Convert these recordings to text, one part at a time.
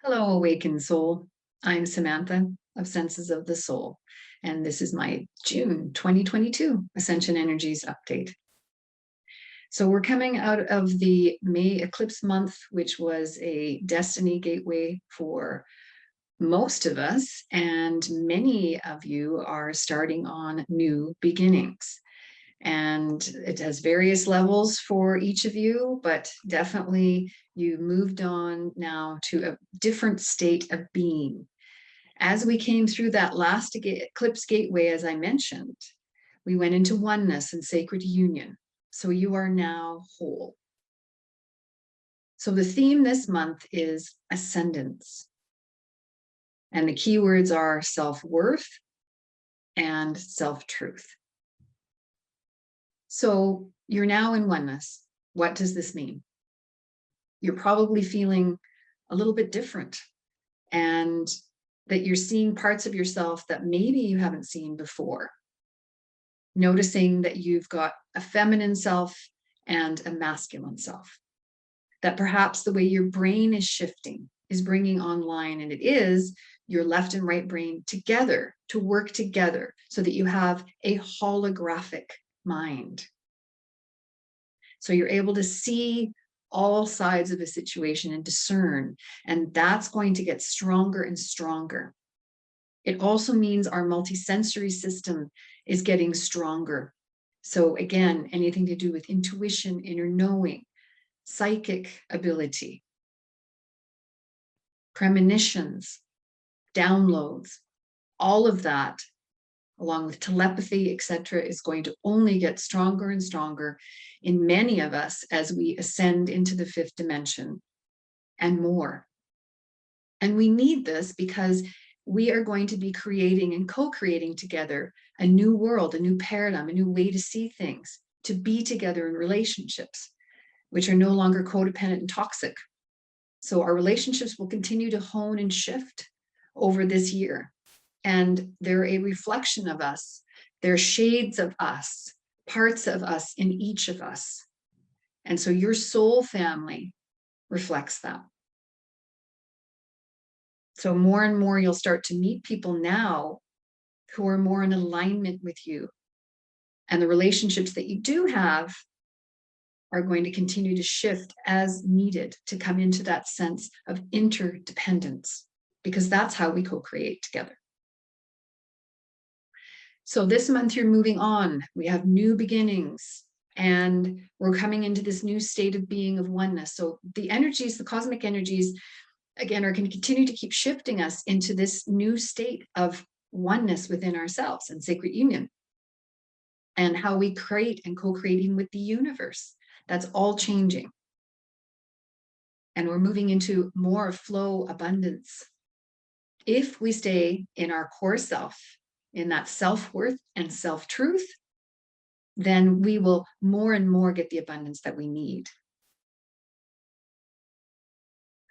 Hello, awakened soul. I'm Samantha of Senses of the Soul, and this is my June 2022 Ascension Energies update. So, we're coming out of the May eclipse month, which was a destiny gateway for most of us, and many of you are starting on new beginnings. And it has various levels for each of you, but definitely you moved on now to a different state of being. As we came through that last eclipse gateway, as I mentioned, we went into oneness and sacred union. So you are now whole. So the theme this month is ascendance. And the keywords are self-worth and self-truth. So you're now in oneness. What does this mean? You're probably feeling a little bit different, and that you're seeing parts of yourself that maybe you haven't seen before. Noticing that you've got a feminine self and a masculine self. That perhaps the way your brain is shifting is bringing online, and it is your left and right brain together to work together so that you have a holographic mind. So you're able to see all sides of a situation and discern, and that's going to get stronger and stronger. It also means our multisensory system is getting stronger. So again, anything to do with intuition, inner knowing, psychic ability, premonitions, downloads, all of that, along with telepathy, etc., is going to only get stronger and stronger in many of us as we ascend into the fifth dimension and more. And we need this because we are going to be creating and co-creating together a new world, a new paradigm, a new way to see things, to be together in relationships, which are no longer codependent and toxic. So our relationships will continue to hone and shift over this year. And they're a reflection of us. They're shades of us, parts of us in each of us. And so your soul family reflects that. So more and more you'll start to meet people now who are more in alignment with you. And the relationships that you do have are going to continue to shift as needed to come into that sense of interdependence, because that's how we co-create together. So this month you're moving on. We have new beginnings, and we're coming into this new state of being of oneness. So the energies, the cosmic energies, again, are going to continue to keep shifting us into this new state of oneness within ourselves and sacred union, and how we create and co-creating with the universe. That's all changing. And we're moving into more flow abundance. If we stay in our core self, in that self-worth and self-truth, then we will more and more get the abundance that we need.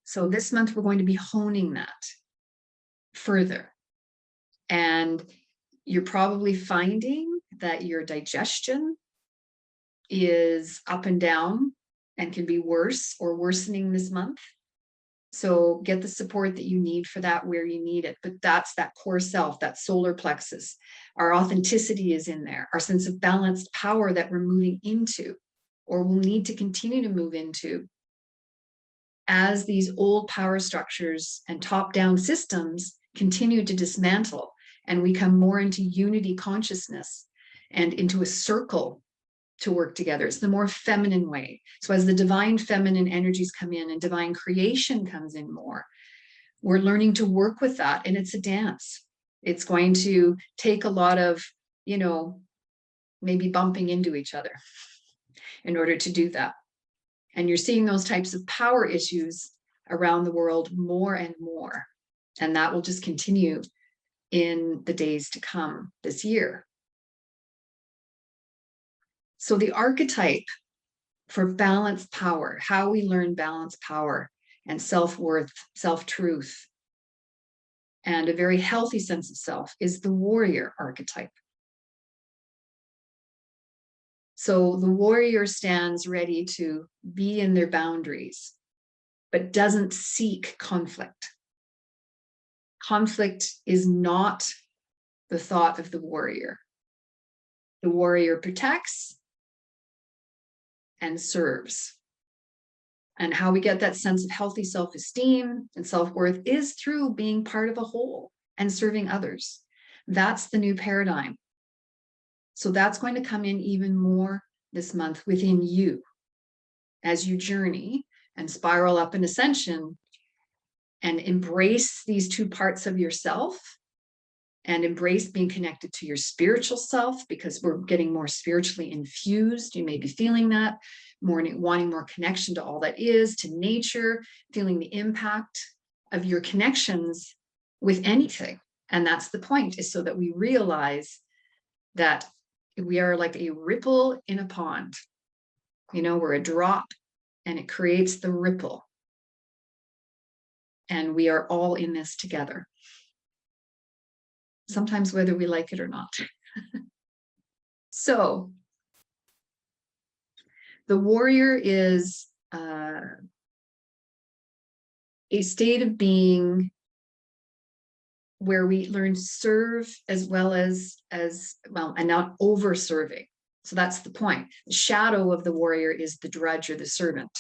So this month, we're going to be honing that further. And you're probably finding that your digestion is up and down and can be worse or worsening this month. So get the support that you need for that where you need it. But that's that core self, that solar plexus. Our authenticity is in there, our sense of balanced power that we're moving into, or will need to continue to move into, as these old power structures and top-down systems continue to dismantle and we come more into unity consciousness and into a circle to work together. It's the more feminine way. So as the divine feminine energies come in and divine creation comes in more, we're learning to work with that. And it's a dance. It's going to take a lot of, maybe bumping into each other in order to do that. And you're seeing those types of power issues around the world more and more. And that will just continue in the days to come this year. So the archetype for balanced power, how we learn balanced power and self-worth, self-truth, and a very healthy sense of self is the warrior archetype. So the warrior stands ready to be in their boundaries, but doesn't seek conflict. Conflict is not the thought of the warrior. The warrior protects and serves. And how we get that sense of healthy self-esteem and self-worth is through being part of a whole and serving others. That's the new paradigm. So that's going to come in even more this month within you as you journey and spiral up in ascension and embrace these two parts of yourself and embrace being connected to your spiritual self, because we're getting more spiritually infused. You may be feeling that, wanting more connection to all that is, to nature, feeling the impact of your connections with anything. And that's the point, is so that we realize that we are like a ripple in a pond. You know, we're a drop and it creates the ripple. And we are all in this together. Sometimes whether we like it or not. So the warrior is a state of being where we learn to serve as well as well, and not over serving. So that's the point. The shadow of the warrior is the drudge or the servant,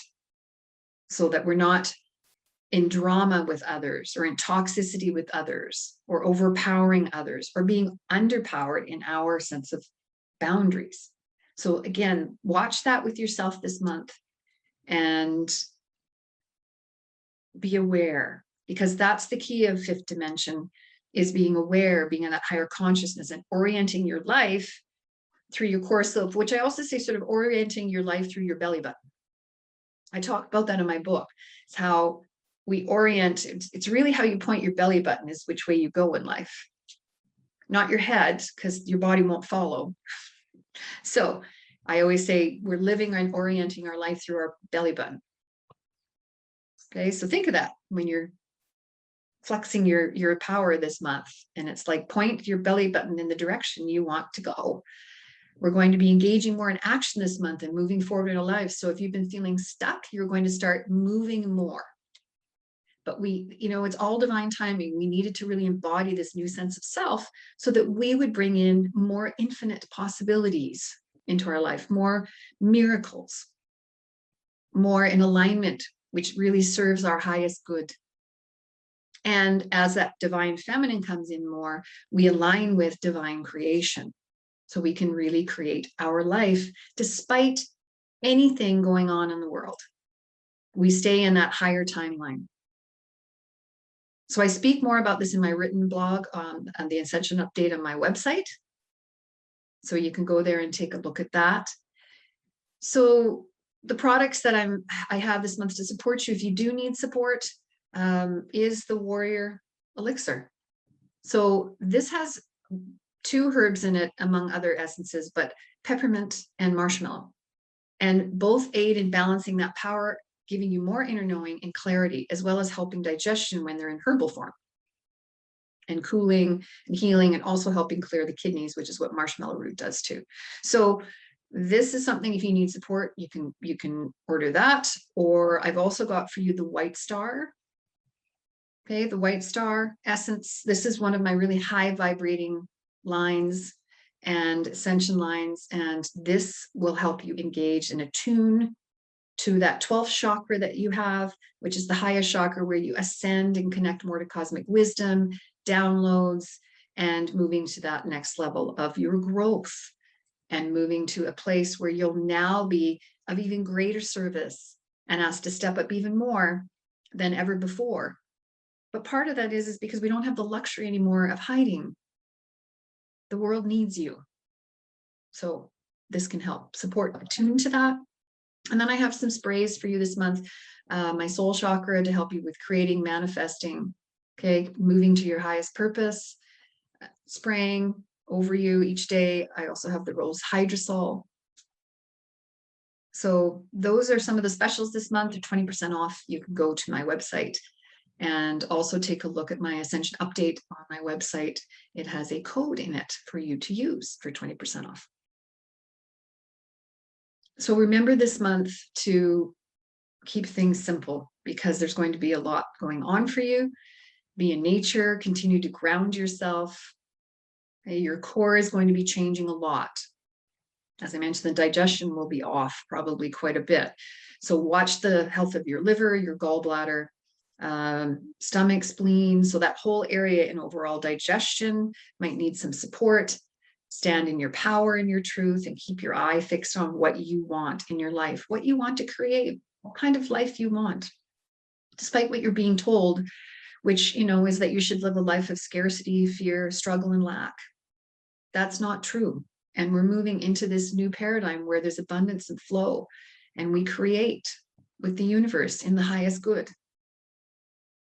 so that we're not in drama with others or in toxicity with others or overpowering others or being underpowered in our sense of boundaries. So again, watch that with yourself this month and be aware, because that's the key of fifth dimension, is being aware, being in that higher consciousness and orienting your life through your core self, which I also say sort of orienting your life through your belly button. I talk about that in my book. It's how we orient. It's really how you point your belly button is which way you go in life, not your head, because your body won't follow. So I always say we're living and orienting our life through our belly button. Okay, so think of that when you're flexing your power this month, and it's like point your belly button in the direction you want to go. We're going to be engaging more in action this month and moving forward in our lives. So if you've been feeling stuck, you're going to start moving more. But it's all divine timing. We needed to really embody this new sense of self so that we would bring in more infinite possibilities into our life, more miracles, more in alignment, which really serves our highest good. And as that divine feminine comes in more, we align with divine creation. So we can really create our life despite anything going on in the world. We stay in that higher timeline. So I speak more about this in my written blog on the Ascension Update on my website. So you can go there and take a look at that. So the products that I have this month to support you, if you do need support, is the Warrior Elixir. So this has 2 herbs in it, among other essences, but peppermint and marshmallow. And both aid in balancing that power, giving you more inner knowing and clarity, as well as helping digestion when they're in herbal form, and cooling and healing, and also helping clear the kidneys, which is what marshmallow root does too. So this is something, if you need support, you can order that. Or I've also got for you the White Star. Okay, the White Star essence. This is one of my really high vibrating lines and ascension lines, and this will help you engage and attune to that 12th chakra that you have, which is the highest chakra, where you ascend and connect more to cosmic wisdom, downloads, and moving to that next level of your growth, and moving to a place where you'll now be of even greater service and asked to step up even more than ever before. But part of that is because we don't have the luxury anymore of hiding. The world needs you. So this can help support, attune to that. And then I have some sprays for you this month. My soul chakra to help you with creating, manifesting, okay, moving to your highest purpose, spraying over you each day. I also have the rose hydrosol. So those are some of the specials this month. They're 20% off. You can go to my website and also take a look at my Ascension Update on my website. It has a code in it for you to use for 20% off. So remember this month to keep things simple, because there's going to be a lot going on for you. Be in nature, continue to ground yourself. Okay, your core is going to be changing a lot. As I mentioned, the digestion will be off probably quite a bit. So watch the health of your liver, your gallbladder, stomach, spleen. So that whole area in overall digestion might need some support. Stand in your power and your truth and keep your eye fixed on what you want in your life, what you want to create, what kind of life you want, despite what you're being told, which, is that you should live a life of scarcity, fear, struggle, and lack. That's not true. And we're moving into this new paradigm where there's abundance and flow, and we create with the universe in the highest good.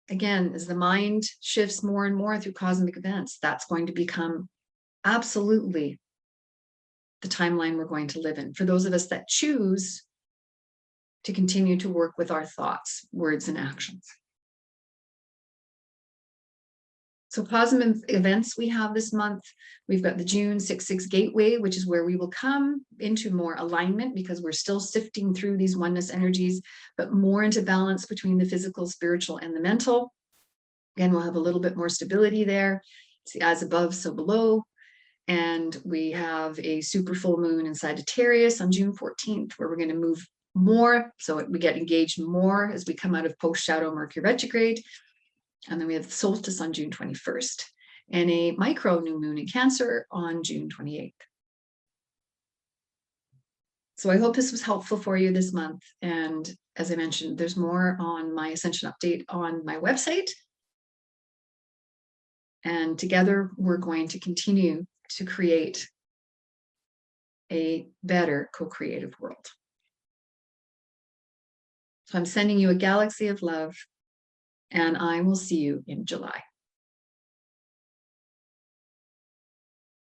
Again, as the mind shifts more and more through cosmic events, that's going to become absolutely the timeline we're going to live in. For those of us that choose to continue to work with our thoughts, words, and actions. So cosmic events we have this month, we've got the June 6/6 gateway, which is where we will come into more alignment because we're still sifting through these oneness energies, but more into balance between the physical, spiritual, and the mental. Again, we'll have a little bit more stability there. It's the as above, so below. And we have a super full moon in Sagittarius on June 14th, where we're going to move more. So we get engaged more as we come out of post-shadow Mercury retrograde. And then we have the solstice on June 21st and a micro new moon in Cancer on June 28th. So I hope this was helpful for you this month. And as I mentioned, there's more on my Ascension Update on my website. And together we're going to continue to create a better co-creative world. So I'm sending you a galaxy of love, and I will see you in July.